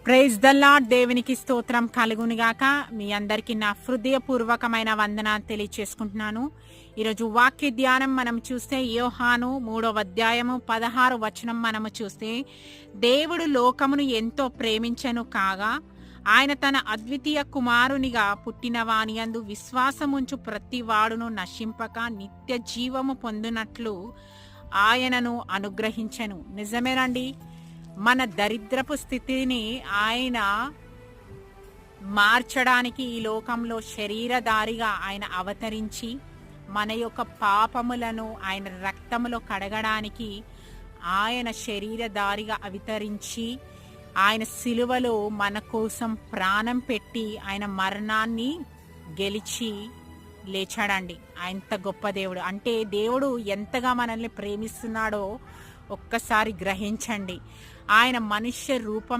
Praise the lord. దేవునికి స్తోత్రం కలుగునుగాక. మీ అందరికీ నా హృదయపూర్వకమైన వందనాలు తెలియచేసుకుంటున్నాను. ఈరోజు వాక్య ధ్యానం మనం చూస్తే యోహాను 3వ అధ్యాయము 16వ వచనం మనము చూస్తే, దేవుడు లోకమును ఎంతో ప్రేమించెను కాగా ఆయన తన అద్వితీయ కుమారునిగా పుట్టిన వానియందు విశ్వాసముంచు ప్రతి వాడును నశింపక నిత్య జీవము పొందునట్లు ఆయనను అనుగ్రహించెను. నిజమేనండి, మన దరిద్రపు స్థితిని ఆయన మార్చడానికి ఈ లోకంలో శరీరధారిగా ఆయన అవతరించి మన యొక్క పాపములను ఆయన రక్తములో కడగడానికి ఆయన శరీరధారిగా అవతరించి ఆయన సిలువలో మన కోసం ప్రాణం పెట్టి ఆయన మరణాన్ని గెలిచి లేచాడండి. అంత గొప్ప దేవుడు. అంటే దేవుడు ఎంతగా మనల్ని ప్రేమిస్తున్నాడో ఒక్కసారి గ్రహించండి. ఆయన మనుష్య రూపం